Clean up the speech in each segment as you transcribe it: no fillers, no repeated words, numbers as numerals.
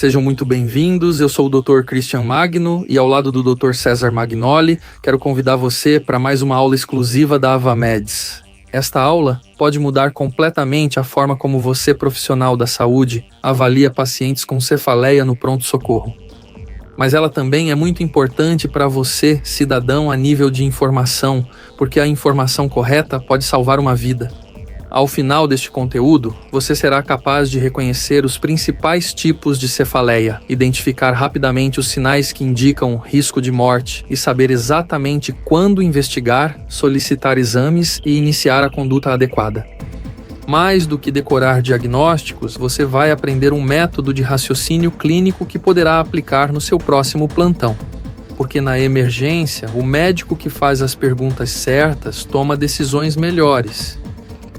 Sejam muito bem-vindos, eu sou o Dr. Christian Magno e ao lado do Dr. César Magnoli, quero convidar você para mais uma aula exclusiva da AvaMeds. Esta aula pode mudar completamente a forma como você, profissional da saúde, avalia pacientes com cefaleia no pronto-socorro. Mas ela também é muito importante para você, cidadão, a nível de informação, porque a informação correta pode salvar uma vida. Ao final deste conteúdo, você será capaz de reconhecer os principais tipos de cefaleia, identificar rapidamente os sinais que indicam risco de morte e saber exatamente quando investigar, solicitar exames e iniciar a conduta adequada. Mais do que decorar diagnósticos, você vai aprender um método de raciocínio clínico que poderá aplicar no seu próximo plantão. Porque na emergência, o médico que faz as perguntas certas toma decisões melhores.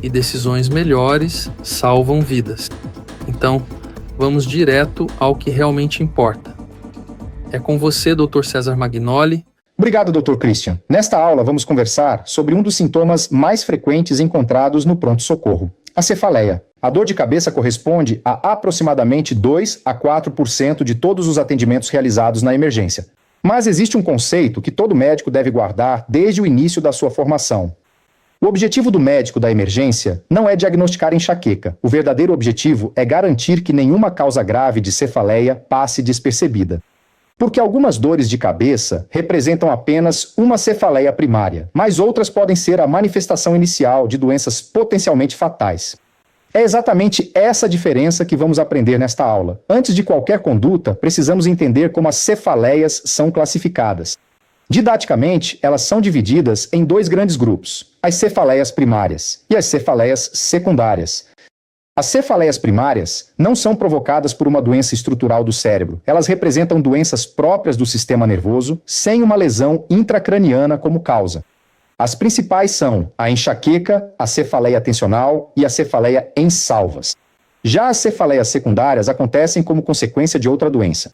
E decisões melhores salvam vidas. Então, vamos direto ao que realmente importa. É com você, Dr. César Magnoli. Obrigado, Dr. Christian. Nesta aula, vamos conversar sobre um dos sintomas mais frequentes encontrados no pronto-socorro, a cefaleia. A dor de cabeça corresponde a aproximadamente 2 a 4% de todos os atendimentos realizados na emergência. Mas existe um conceito que todo médico deve guardar desde o início da sua formação. O objetivo do médico da emergência não é diagnosticar enxaqueca. O verdadeiro objetivo é garantir que nenhuma causa grave de cefaleia passe despercebida. Porque algumas dores de cabeça representam apenas uma cefaleia primária, mas outras podem ser a manifestação inicial de doenças potencialmente fatais. É exatamente essa diferença que vamos aprender nesta aula. Antes de qualquer conduta, precisamos entender como as cefaleias são classificadas. Didaticamente, elas são divididas em dois grandes grupos, as cefaleias primárias e as cefaleias secundárias. As cefaleias primárias não são provocadas por uma doença estrutural do cérebro. Elas representam doenças próprias do sistema nervoso, sem uma lesão intracraniana como causa. As principais são a enxaqueca, a cefaleia tensional e a cefaleia em salvas. Já as cefaleias secundárias acontecem como consequência de outra doença.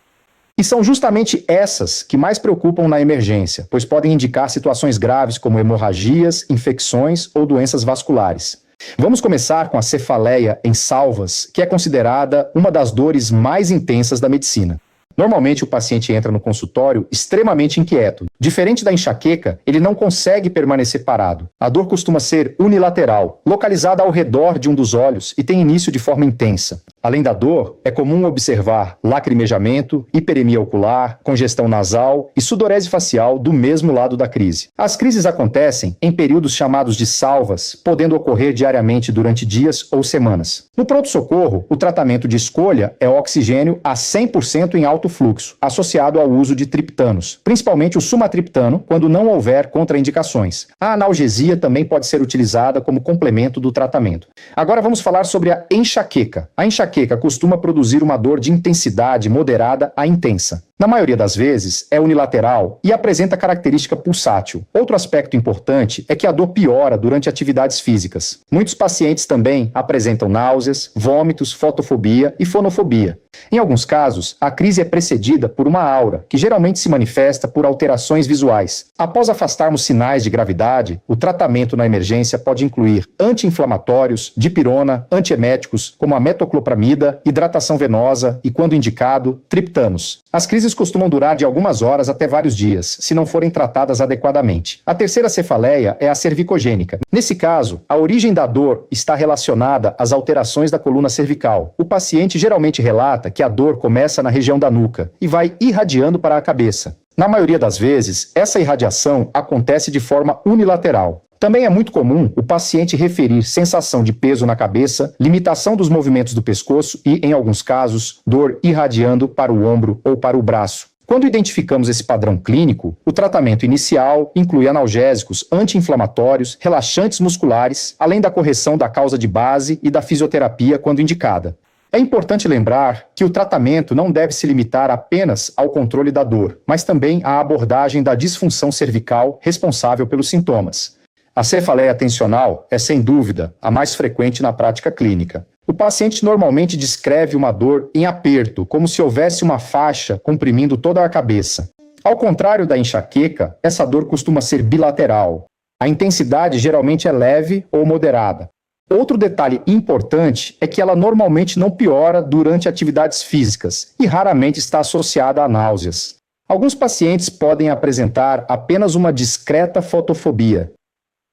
E são justamente essas que mais preocupam na emergência, pois podem indicar situações graves como hemorragias, infecções ou doenças vasculares. Vamos começar com a cefaleia em salvas, que é considerada uma das dores mais intensas da medicina. Normalmente o paciente entra no consultório extremamente inquieto. Diferente da enxaqueca, ele não consegue permanecer parado. A dor costuma ser unilateral, localizada ao redor de um dos olhos e tem início de forma intensa. Além da dor, é comum observar lacrimejamento, hiperemia ocular, congestão nasal e sudorese facial do mesmo lado da crise. As crises acontecem em períodos chamados de salvas, podendo ocorrer diariamente durante dias ou semanas. No pronto-socorro, o tratamento de escolha é o oxigênio a 100% em alto fluxo, associado ao uso de triptanos, principalmente o sumatriptano, quando não houver contraindicações. A analgesia também pode ser utilizada como complemento do tratamento. Agora vamos falar sobre a enxaqueca. A enxaqueca costuma produzir uma dor de intensidade moderada a intensa. Na maioria das vezes, é unilateral e apresenta característica pulsátil. Outro aspecto importante é que a dor piora durante atividades físicas. Muitos pacientes também apresentam náuseas, vômitos, fotofobia e fonofobia. Em alguns casos, a crise é precedida por uma aura, que geralmente se manifesta por alterações visuais. Após afastarmos sinais de gravidade, o tratamento na emergência pode incluir anti-inflamatórios, dipirona, antieméticos, como a metoclopramida, hidratação venosa e, quando indicado, triptanos. As crises costumam durar de algumas horas até vários dias, se não forem tratadas adequadamente. A terceira cefaleia é a cervicogênica. Nesse caso, a origem da dor está relacionada às alterações da coluna cervical. O paciente geralmente relata que a dor começa na região da nuca e vai irradiando para a cabeça. Na maioria das vezes, essa irradiação acontece de forma unilateral. Também é muito comum o paciente referir sensação de peso na cabeça, limitação dos movimentos do pescoço e, em alguns casos, dor irradiando para o ombro ou para o braço. Quando identificamos esse padrão clínico, o tratamento inicial inclui analgésicos, anti-inflamatórios, relaxantes musculares, além da correção da causa de base e da fisioterapia quando indicada. É importante lembrar que o tratamento não deve se limitar apenas ao controle da dor, mas também à abordagem da disfunção cervical responsável pelos sintomas. A cefaleia tensional é, sem dúvida, a mais frequente na prática clínica. O paciente normalmente descreve uma dor em aperto, como se houvesse uma faixa comprimindo toda a cabeça. Ao contrário da enxaqueca, essa dor costuma ser bilateral. A intensidade geralmente é leve ou moderada. Outro detalhe importante é que ela normalmente não piora durante atividades físicas e raramente está associada a náuseas. Alguns pacientes podem apresentar apenas uma discreta fotofobia.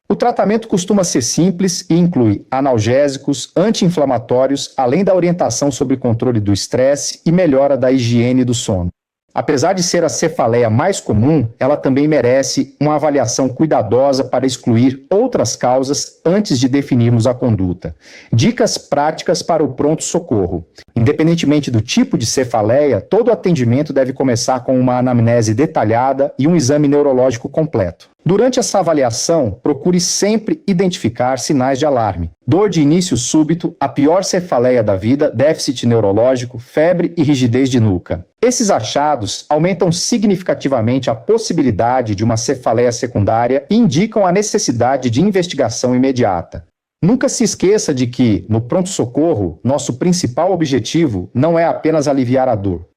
O tratamento costuma ser simples e inclui analgésicos, anti-inflamatórios, além da orientação sobre controle do estresse e melhora da higiene do sono. Apesar de ser a cefaleia mais comum, ela também merece uma avaliação cuidadosa para excluir outras causas antes de definirmos a conduta. Dicas práticas para o pronto-socorro. Independentemente do tipo de cefaleia, todo atendimento deve começar com uma anamnese detalhada e um exame neurológico completo. Durante essa avaliação, procure sempre identificar sinais de alarme. Dor de início súbito, a pior cefaleia da vida, déficit neurológico, febre e rigidez de nuca. Esses achados aumentam significativamente a possibilidade de uma cefaleia secundária e indicam a necessidade de investigação imediata. Nunca se esqueça de que, no pronto-socorro, nosso principal objetivo não é apenas aliviar a dor.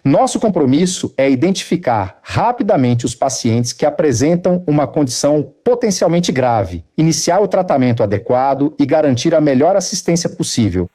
Nosso compromisso é identificar rapidamente os pacientes que apresentam uma condição potencialmente grave, iniciar o tratamento adequado e garantir a melhor assistência possível,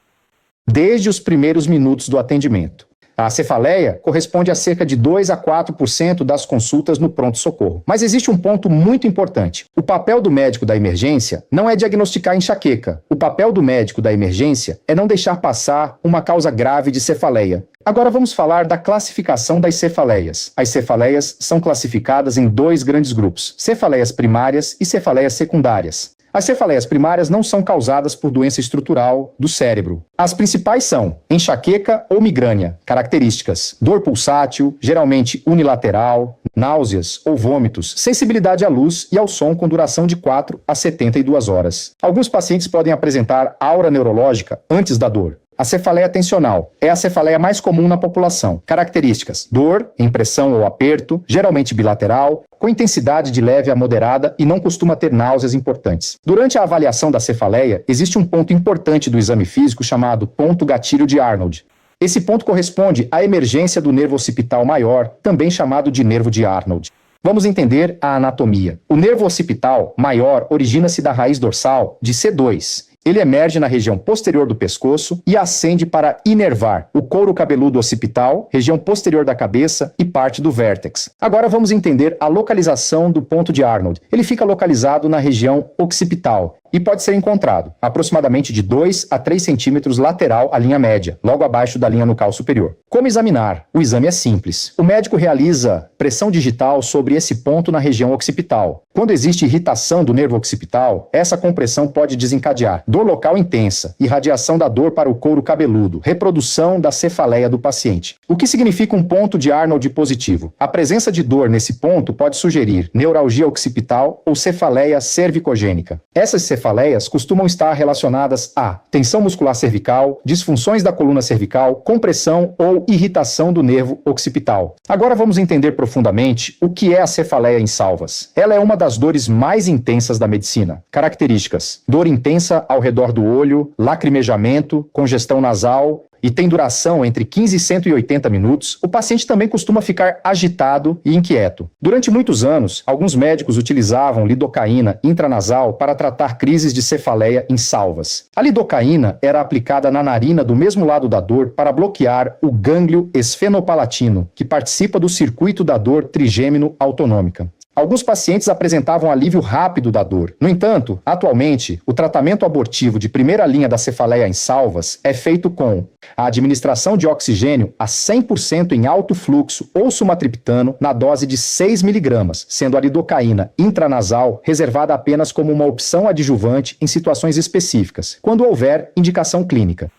desde os primeiros minutos do atendimento. A cefaleia corresponde a cerca de 2 a 4% das consultas no pronto-socorro. Mas existe um ponto muito importante. O papel do médico da emergência não é diagnosticar enxaqueca. O papel do médico da emergência é não deixar passar uma causa grave de cefaleia. Agora vamos falar da classificação das cefaleias. As cefaleias são classificadas em 2 grandes grupos: cefaleias primárias e cefaleias secundárias. As cefaleias primárias não são causadas por doença estrutural do cérebro. As principais são enxaqueca ou migrânia, características: dor pulsátil, geralmente unilateral, náuseas ou vômitos, sensibilidade à luz e ao som com duração de 4 a 72 horas. Alguns pacientes podem apresentar aura neurológica antes da dor. A cefaleia tensional é a cefaleia mais comum na população. Características: dor, impressão ou aperto, geralmente bilateral, com intensidade de leve a moderada e não costuma ter náuseas importantes. Durante a avaliação da cefaleia, existe um ponto importante do exame físico chamado ponto gatilho de Arnold. Esse ponto corresponde à emergência do nervo occipital maior, também chamado de nervo de Arnold. Vamos entender a anatomia. O nervo occipital maior origina-se da raiz dorsal de C2. Ele emerge na região posterior do pescoço e ascende para inervar o couro cabeludo occipital, região posterior da cabeça e parte do vértex. Agora vamos entender a localização do ponto de Arnold. Ele fica localizado na região occipital e pode ser encontrado aproximadamente de 2 a 3 centímetros lateral à linha média, logo abaixo da linha nucal superior. Como examinar? O exame é simples. O médico realiza pressão digital sobre esse ponto na região occipital. Quando existe irritação do nervo occipital, essa compressão pode desencadear dor local intensa, irradiação da dor para o couro cabeludo, reprodução da cefaleia do paciente. O que significa um ponto de Arnold positivo? A presença de dor nesse ponto pode sugerir neuralgia occipital ou cefaleia cervicogênica. Essas cefaleias costumam estar relacionadas a tensão muscular cervical, disfunções da coluna cervical, compressão ou irritação do nervo occipital. Agora vamos entender profundamente o que é a cefaleia em salvas. Ela é uma das dores mais intensas da medicina. Características: dor intensa ao redor do olho, lacrimejamento, congestão nasal, e tem duração entre 15 e 180 minutos. O paciente também costuma ficar agitado e inquieto. Durante muitos anos, alguns médicos utilizavam lidocaína intranasal para tratar crises de cefaleia em salvas. A lidocaína era aplicada na narina do mesmo lado da dor para bloquear o gânglio esfenopalatino, que participa do circuito da dor trigêmino autonômica. Alguns pacientes apresentavam alívio rápido da dor. No entanto, atualmente, o tratamento abortivo de primeira linha da cefaleia em salvas é feito com a administração de oxigênio a 100% em alto fluxo ou sumatriptano na dose de 6 mg, sendo a lidocaína intranasal reservada apenas como uma opção adjuvante em situações específicas, quando houver indicação clínica.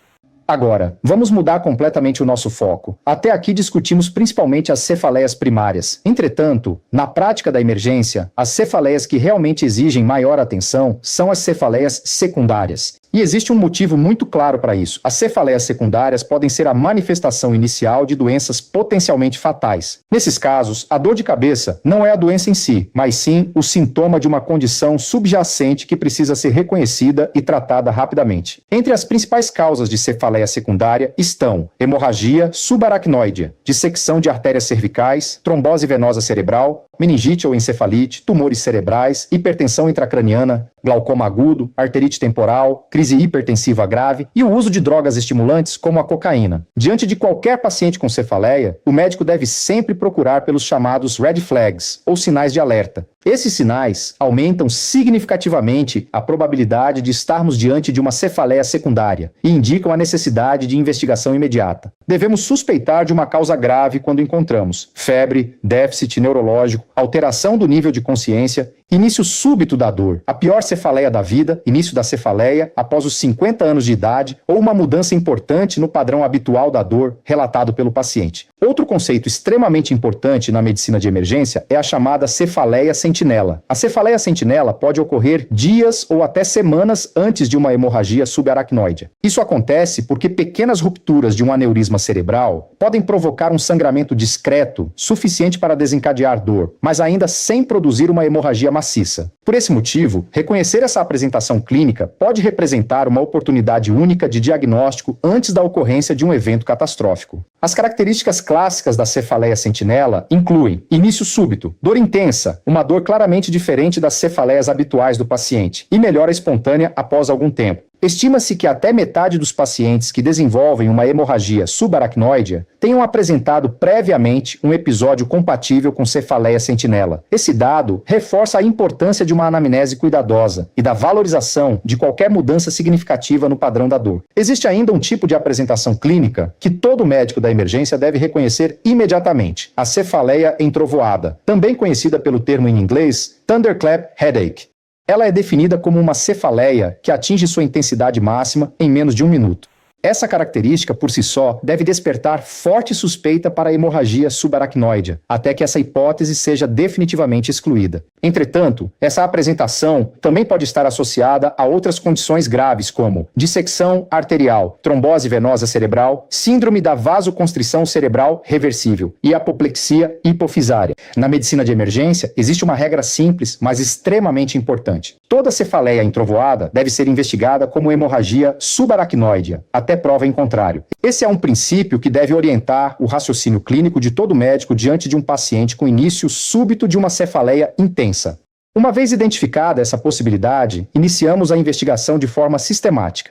Agora, vamos mudar completamente o nosso foco. Até aqui discutimos principalmente as cefaleias primárias. Entretanto, na prática da emergência, as cefaleias que realmente exigem maior atenção são as cefaleias secundárias. E existe um motivo muito claro para isso. As cefaleias secundárias podem ser a manifestação inicial de doenças potencialmente fatais. Nesses casos, a dor de cabeça não é a doença em si, mas sim o sintoma de uma condição subjacente que precisa ser reconhecida e tratada rapidamente. Entre as principais causas de cefaleia secundária estão hemorragia subaracnoide, dissecção de artérias cervicais, trombose venosa cerebral, meningite ou encefalite, tumores cerebrais, hipertensão intracraniana, glaucoma agudo, arterite temporal, crise hipertensiva grave e o uso de drogas estimulantes como a cocaína. Diante de qualquer paciente com cefaleia, o médico deve sempre procurar pelos chamados red flags, ou sinais de alerta. Esses sinais aumentam significativamente a probabilidade de estarmos diante de uma cefaleia secundária e indicam a necessidade de investigação imediata. Devemos suspeitar de uma causa grave quando encontramos febre, déficit neurológico, alteração do nível de consciência, início súbito da dor, a pior cefaleia da vida, início da cefaleia após os 50 anos de idade ou uma mudança importante no padrão habitual da dor relatado pelo paciente. Outro conceito extremamente importante na medicina de emergência é a chamada cefaleia sentinela. A cefaleia sentinela pode ocorrer dias ou até semanas antes de uma hemorragia subaracnoide. Isso acontece porque pequenas rupturas de um aneurisma cerebral podem provocar um sangramento discreto, suficiente para desencadear dor, mas ainda sem produzir uma hemorragia maciça. Por esse motivo, reconhecer essa apresentação clínica pode representar uma oportunidade única de diagnóstico antes da ocorrência de um evento catastrófico. As características clássicas da cefaleia sentinela incluem início súbito, dor intensa, uma dor claramente diferente das cefaleias habituais do paciente, e melhora espontânea após algum tempo. Estima-se que até metade dos pacientes que desenvolvem uma hemorragia subaracnoide tenham apresentado previamente um episódio compatível com cefaleia sentinela. Esse dado reforça a importância de uma anamnese cuidadosa e da valorização de qualquer mudança significativa no padrão da dor. Existe ainda um tipo de apresentação clínica que todo médico da emergência deve reconhecer imediatamente: a cefaleia entrovoada, também conhecida pelo termo em inglês thunderclap headache. Ela é definida como uma cefaleia que atinge sua intensidade máxima em menos de 1 minuto. Essa característica, por si só, deve despertar forte suspeita para a hemorragia subaracnoide, até que essa hipótese seja definitivamente excluída. Entretanto, essa apresentação também pode estar associada a outras condições graves, como dissecção arterial, trombose venosa cerebral, síndrome da vasoconstrição cerebral reversível e apoplexia hipofisária. Na medicina de emergência, existe uma regra simples, mas extremamente importante. Toda cefaleia entrovoada deve ser investigada como hemorragia subaracnoide, até prova em contrário. Esse é um princípio que deve orientar o raciocínio clínico de todo médico diante de um paciente com início súbito de uma cefaleia intensa. Uma vez identificada essa possibilidade, iniciamos a investigação de forma sistemática.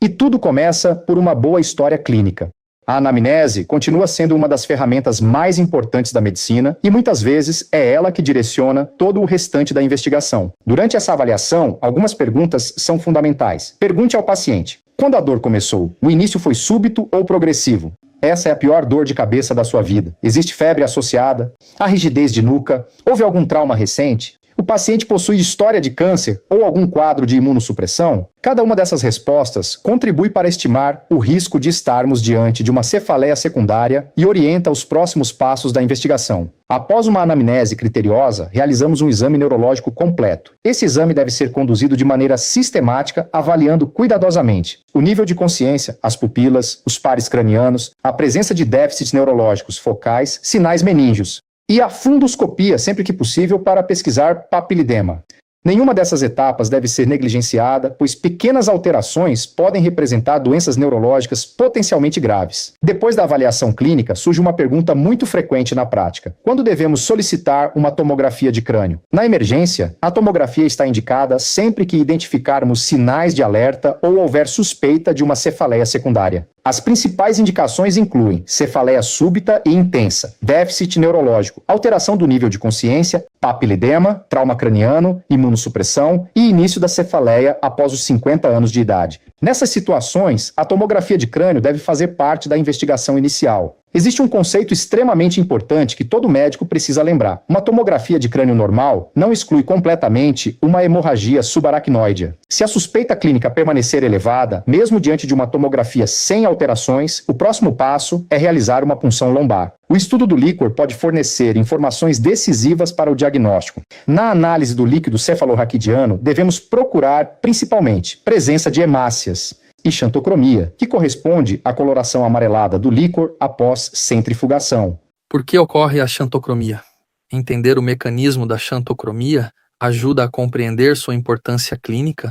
E tudo começa por uma boa história clínica. A anamnese continua sendo uma das ferramentas mais importantes da medicina e muitas vezes é ela que direciona todo o restante da investigação. Durante essa avaliação, algumas perguntas são fundamentais. Pergunte ao paciente: quando a dor começou, o início foi súbito ou progressivo? Essa é a pior dor de cabeça da sua vida. Existe febre associada? Há rigidez de nuca? Houve algum trauma recente? O paciente possui história de câncer ou algum quadro de imunossupressão? Cada uma dessas respostas contribui para estimar o risco de estarmos diante de uma cefaleia secundária e orienta os próximos passos da investigação. Após uma anamnese criteriosa, realizamos um exame neurológico completo. Esse exame deve ser conduzido de maneira sistemática, avaliando cuidadosamente o nível de consciência, as pupilas, os pares cranianos, a presença de déficits neurológicos focais, sinais meníngeos, e a fundoscopia, sempre que possível, para pesquisar papilidema. Nenhuma dessas etapas deve ser negligenciada, pois pequenas alterações podem representar doenças neurológicas potencialmente graves. Depois da avaliação clínica, surge uma pergunta muito frequente na prática: quando devemos solicitar uma tomografia de crânio? Na emergência, a tomografia está indicada sempre que identificarmos sinais de alerta ou houver suspeita de uma cefaleia secundária. As principais indicações incluem cefaleia súbita e intensa, déficit neurológico, alteração do nível de consciência, papilidema, trauma craniano, imunossupressão e início da cefaleia após os 50 anos de idade. Nessas situações, a tomografia de crânio deve fazer parte da investigação inicial. Existe um conceito extremamente importante que todo médico precisa lembrar. Uma tomografia de crânio normal não exclui completamente uma hemorragia subaracnoide. Se a suspeita clínica permanecer elevada, mesmo diante de uma tomografia sem alterações, o próximo passo é realizar uma punção lombar. O estudo do líquor pode fornecer informações decisivas para o diagnóstico. Na análise do líquido cefalorraquidiano, devemos procurar, principalmente, presença de hemácias e xantocromia, que corresponde à coloração amarelada do líquor após centrifugação. Por que ocorre a xantocromia? Entender o mecanismo da xantocromia ajuda a compreender sua importância clínica.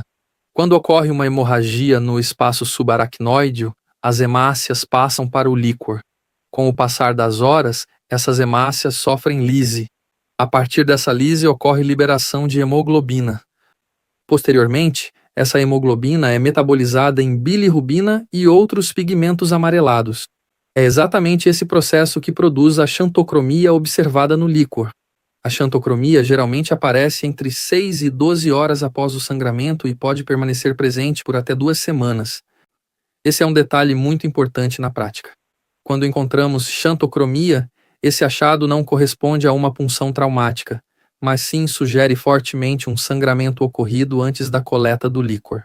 Quando ocorre uma hemorragia no espaço subaracnoide, as hemácias passam para o líquor. Com o passar das horas, essas hemácias sofrem lise. A partir dessa lise ocorre liberação de hemoglobina. Posteriormente, essa hemoglobina é metabolizada em bilirrubina e outros pigmentos amarelados. É exatamente esse processo que produz a xantocromia observada no líquor. A xantocromia geralmente aparece entre 6 e 12 horas após o sangramento e pode permanecer presente por até 2 semanas. Esse é um detalhe muito importante na prática. Quando encontramos xantocromia, esse achado não corresponde a uma punção traumática, mas sim sugere fortemente um sangramento ocorrido antes da coleta do líquor.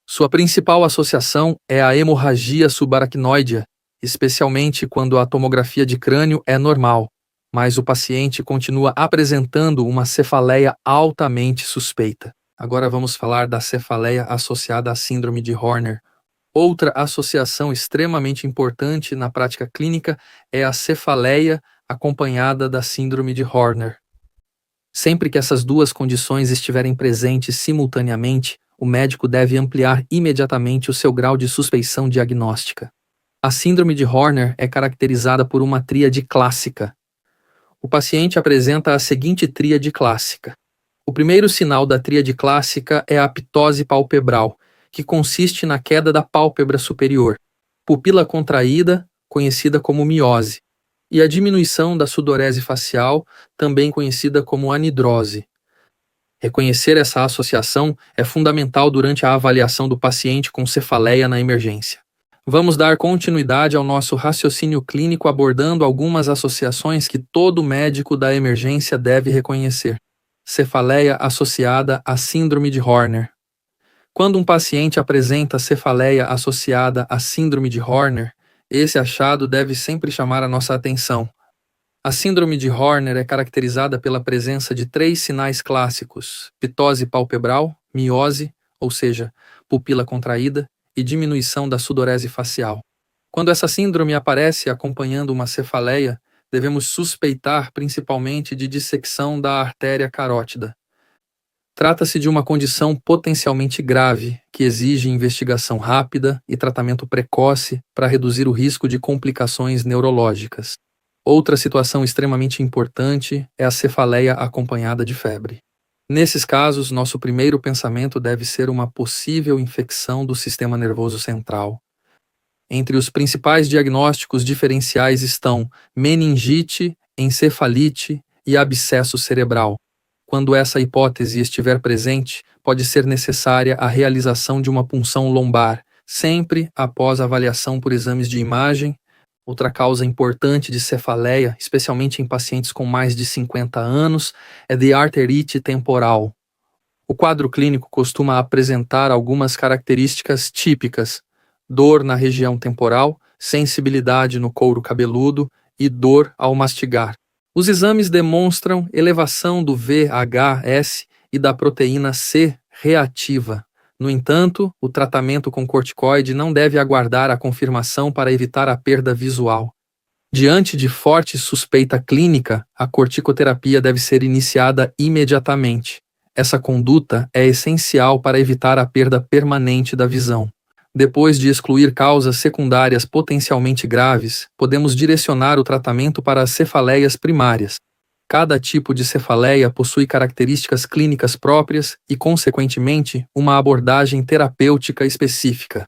Sua principal associação é a hemorragia subaracnoidea, especialmente quando a tomografia de crânio é normal, mas o paciente continua apresentando uma cefaleia altamente suspeita. Agora vamos falar da cefaleia associada à síndrome de Horner. Outra associação extremamente importante na prática clínica é a cefaleia acompanhada da síndrome de Horner. Sempre que essas duas condições estiverem presentes simultaneamente, o médico deve ampliar imediatamente o seu grau de suspeição diagnóstica. A síndrome de Horner é caracterizada por uma tríade clássica. O paciente apresenta a seguinte tríade clássica. O primeiro sinal da tríade clássica é a ptose palpebral, que consiste na queda da pálpebra superior, pupila contraída, conhecida como miose, e a diminuição da sudorese facial, também conhecida como anidrose. Reconhecer essa associação é fundamental durante a avaliação do paciente com cefaleia na emergência. Vamos dar continuidade ao nosso raciocínio clínico abordando algumas associações que todo médico da emergência deve reconhecer. Cefaleia associada à síndrome de Horner. Quando um paciente apresenta cefaleia associada à síndrome de Horner, esse achado deve sempre chamar a nossa atenção. A síndrome de Horner é caracterizada pela presença de 3 sinais clássicos: ptose palpebral, miose, ou seja, pupila contraída, e diminuição da sudorese facial. Quando essa síndrome aparece acompanhando uma cefaleia, devemos suspeitar principalmente de dissecção da artéria carótida. Trata-se de uma condição potencialmente grave, que exige investigação rápida e tratamento precoce para reduzir o risco de complicações neurológicas. Outra situação extremamente importante é a cefaleia acompanhada de febre. Nesses casos, nosso primeiro pensamento deve ser uma possível infecção do sistema nervoso central. Entre os principais diagnósticos diferenciais estão meningite, encefalite e abscesso cerebral. Quando essa hipótese estiver presente, pode ser necessária a realização de uma punção lombar, sempre após avaliação por exames de imagem. Outra causa importante de cefaleia, especialmente em pacientes com mais de 50 anos, é de arterite temporal. O quadro clínico costuma apresentar algumas características típicas: dor na região temporal, sensibilidade no couro cabeludo e dor ao mastigar. Os exames demonstram elevação do VHS e da proteína C reativa. No entanto, o tratamento com corticoide não deve aguardar a confirmação para evitar a perda visual. Diante de forte suspeita clínica, a corticoterapia deve ser iniciada imediatamente. Essa conduta é essencial para evitar a perda permanente da visão. Depois de excluir causas secundárias potencialmente graves, podemos direcionar o tratamento para as cefaleias primárias. Cada tipo de cefaleia possui características clínicas próprias e, consequentemente, uma abordagem terapêutica específica.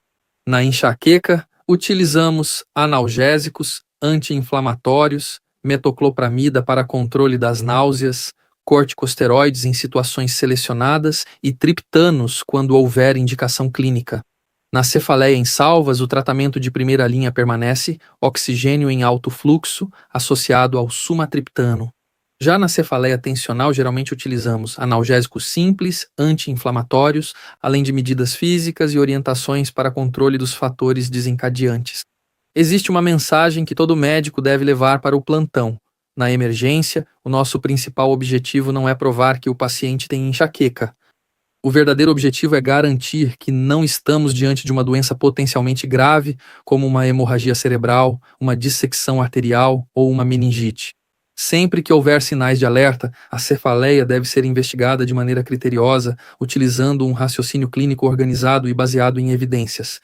Na enxaqueca, utilizamos analgésicos, anti-inflamatórios, metoclopramida para controle das náuseas, corticosteroides em situações selecionadas e triptanos quando houver indicação clínica. Na cefaleia em salvas, o tratamento de primeira linha permanece oxigênio em alto fluxo associado ao sumatriptano. Já na cefaleia tensional, geralmente utilizamos analgésicos simples, anti-inflamatórios, além de medidas físicas e orientações para controle dos fatores desencadeantes. Existe uma mensagem que todo médico deve levar para o plantão. Na emergência, o nosso principal objetivo não é provar que o paciente tem enxaqueca. O verdadeiro objetivo é garantir que não estamos diante de uma doença potencialmente grave, como uma hemorragia cerebral, uma dissecção arterial ou uma meningite. Sempre que houver sinais de alerta, a cefaleia deve ser investigada de maneira criteriosa, utilizando um raciocínio clínico organizado e baseado em evidências.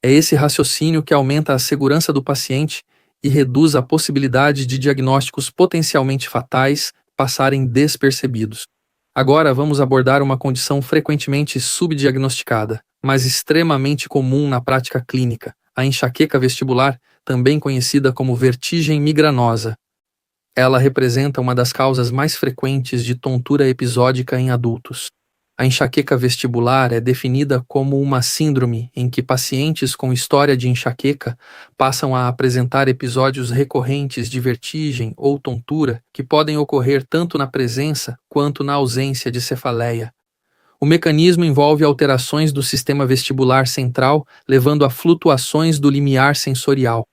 É esse raciocínio que aumenta a segurança do paciente e reduz a possibilidade de diagnósticos potencialmente fatais passarem despercebidos. Agora vamos abordar uma condição frequentemente subdiagnosticada, mas extremamente comum na prática clínica, a enxaqueca vestibular, também conhecida como vertigem migranosa. Ela representa uma das causas mais frequentes de tontura episódica em adultos. A enxaqueca vestibular é definida como uma síndrome em que pacientes com história de enxaqueca passam a apresentar episódios recorrentes de vertigem ou tontura que podem ocorrer tanto na presença quanto na ausência de cefaleia. O mecanismo envolve alterações do sistema vestibular central, levando a flutuações do limiar sensorial.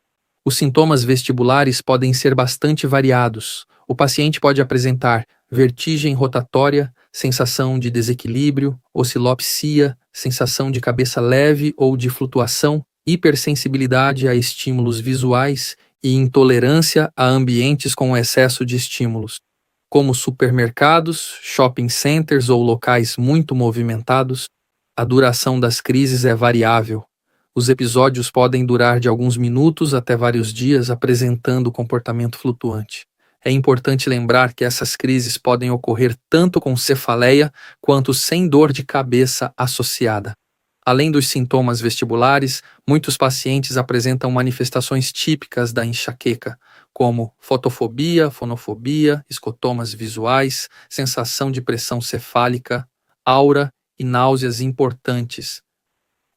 Os sintomas vestibulares podem ser bastante variados. O paciente pode apresentar vertigem rotatória, sensação de desequilíbrio, oscilopsia, sensação de cabeça leve ou de flutuação, hipersensibilidade a estímulos visuais e intolerância a ambientes com excesso de estímulos, como supermercados, shopping centers ou locais muito movimentados. A duração das crises é variável. Os episódios podem durar de alguns minutos até vários dias, apresentando comportamento flutuante. É importante lembrar que essas crises podem ocorrer tanto com cefaleia quanto sem dor de cabeça associada. Além dos sintomas vestibulares, muitos pacientes apresentam manifestações típicas da enxaqueca, como fotofobia, fonofobia, escotomas visuais, sensação de pressão cefálica, aura e náuseas importantes.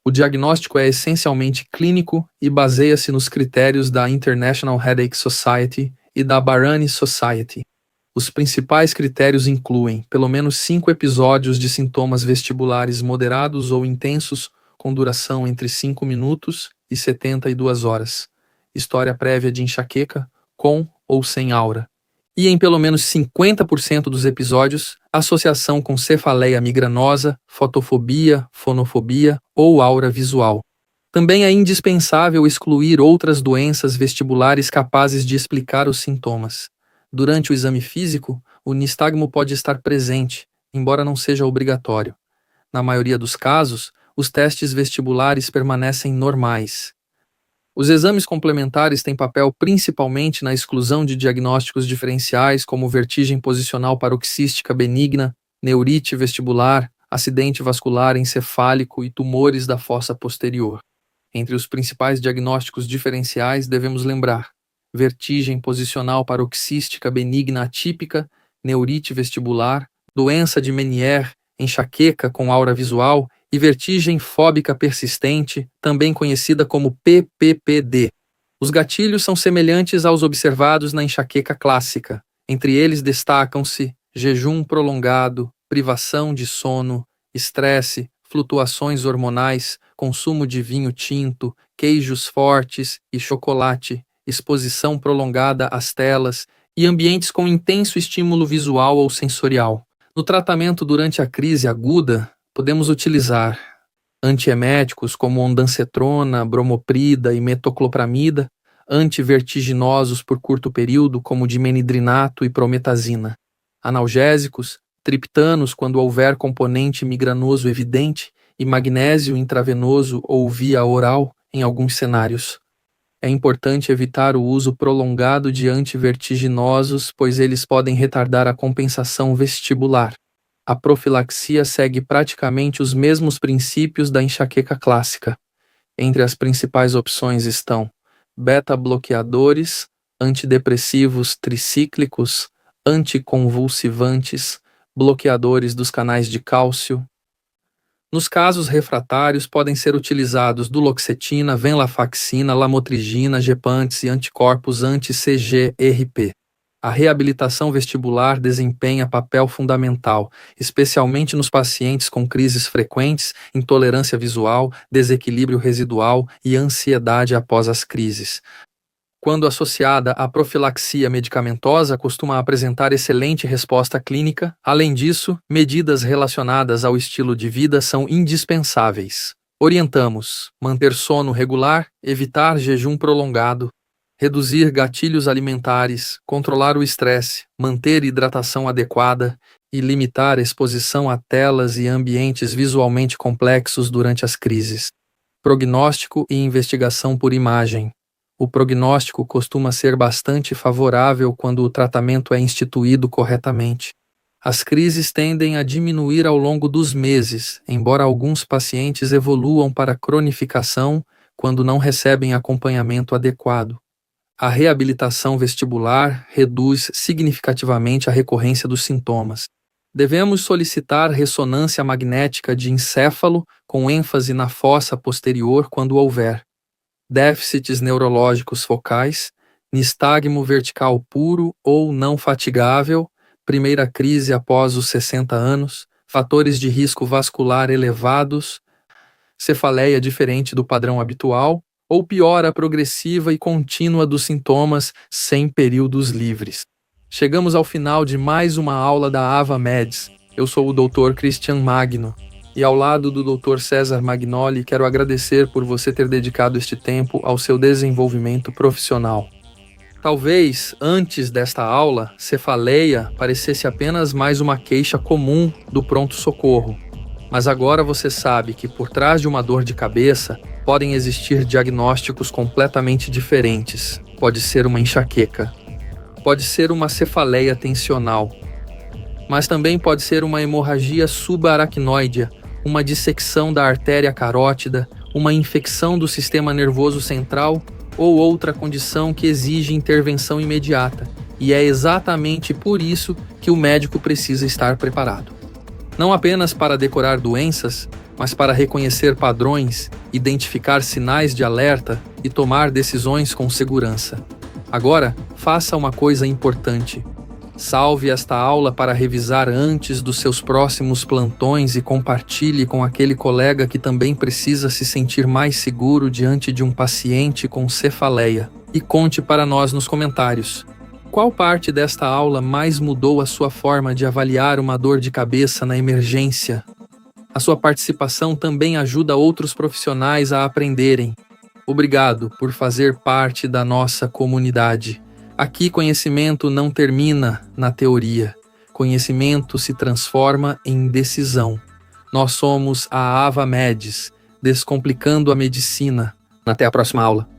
O diagnóstico é essencialmente clínico e baseia-se nos critérios da International Headache Society e da Barani Society. Os principais critérios incluem pelo menos 5 episódios de sintomas vestibulares moderados ou intensos, com duração entre 5 minutos e 72 horas, história prévia de enxaqueca, com ou sem aura, e em pelo menos 50% dos episódios, associação com cefaleia migranosa, fotofobia, fonofobia ou aura visual. Também é indispensável excluir outras doenças vestibulares capazes de explicar os sintomas. Durante o exame físico, o nistagmo pode estar presente, embora não seja obrigatório. Na maioria dos casos, os testes vestibulares permanecem normais. Os exames complementares têm papel principalmente na exclusão de diagnósticos diferenciais como vertigem posicional paroxística benigna, neurite vestibular, acidente vascular encefálico e tumores da fossa posterior. Entre os principais diagnósticos diferenciais devemos lembrar vertigem posicional paroxística benigna atípica, neurite vestibular, doença de Meniere, enxaqueca com aura visual e vertigem fóbica persistente, também conhecida como PPPD. Os gatilhos são semelhantes aos observados na enxaqueca clássica. Entre eles destacam-se jejum prolongado, privação de sono, estresse, flutuações hormonais, consumo de vinho tinto, queijos fortes e chocolate, exposição prolongada às telas e ambientes com intenso estímulo visual ou sensorial. No tratamento durante a crise aguda, podemos utilizar antieméticos como ondansetrona, bromoprida e metoclopramida, antivertiginosos por curto período como dimenidrinato e prometazina, analgésicos, triptanos quando houver componente migranoso evidente e magnésio intravenoso ou via oral em alguns cenários. É importante evitar o uso prolongado de antivertiginosos, pois eles podem retardar a compensação vestibular. A profilaxia segue praticamente os mesmos princípios da enxaqueca clássica. Entre as principais opções estão beta-bloqueadores, antidepressivos tricíclicos, anticonvulsivantes, bloqueadores dos canais de cálcio. Nos casos refratários podem ser utilizados duloxetina, venlafaxina, lamotrigina, gepantes e anticorpos anti-CGRP. A reabilitação vestibular desempenha papel fundamental, especialmente nos pacientes com crises frequentes, intolerância visual, desequilíbrio residual e ansiedade após as crises. Quando associada à profilaxia medicamentosa, costuma apresentar excelente resposta clínica. Além disso, medidas relacionadas ao estilo de vida são indispensáveis. Orientamos: manter sono regular, evitar jejum prolongado, reduzir gatilhos alimentares, controlar o estresse, manter hidratação adequada e limitar a exposição a telas e ambientes visualmente complexos durante as crises. Prognóstico e investigação por imagem. O prognóstico costuma ser bastante favorável quando o tratamento é instituído corretamente. As crises tendem a diminuir ao longo dos meses, embora alguns pacientes evoluam para cronificação quando não recebem acompanhamento adequado. A reabilitação vestibular reduz significativamente a recorrência dos sintomas. Devemos solicitar ressonância magnética de encéfalo com ênfase na fossa posterior quando houver déficits neurológicos focais, nistagmo vertical puro ou não fatigável, primeira crise após os 60 anos, fatores de risco vascular elevados, cefaleia diferente do padrão habitual, ou piora progressiva e contínua dos sintomas sem períodos livres. Chegamos ao final de mais uma aula da AvaMeds. Eu sou o Dr. Christian Magno e ao lado do Dr. César Magnoli quero agradecer por você ter dedicado este tempo ao seu desenvolvimento profissional. Talvez, antes desta aula, cefaleia parecesse apenas mais uma queixa comum do pronto-socorro. Mas agora você sabe que por trás de uma dor de cabeça podem existir diagnósticos completamente diferentes. Pode ser uma enxaqueca, pode ser uma cefaleia tensional, mas também pode ser uma hemorragia subaracnoidea, uma dissecção da artéria carótida, uma infecção do sistema nervoso central ou outra condição que exige intervenção imediata. E é exatamente por isso que o médico precisa estar preparado. Não apenas para decorar doenças, mas para reconhecer padrões, identificar sinais de alerta e tomar decisões com segurança. Agora, faça uma coisa importante. Salve esta aula para revisar antes dos seus próximos plantões e compartilhe com aquele colega que também precisa se sentir mais seguro diante de um paciente com cefaleia. E conte para nós nos comentários. Qual parte desta aula mais mudou a sua forma de avaliar uma dor de cabeça na emergência? A sua participação também ajuda outros profissionais a aprenderem. Obrigado por fazer parte da nossa comunidade. Aqui conhecimento não termina na teoria. Conhecimento se transforma em decisão. Nós somos a AvaMeds, descomplicando a medicina. Até a próxima aula.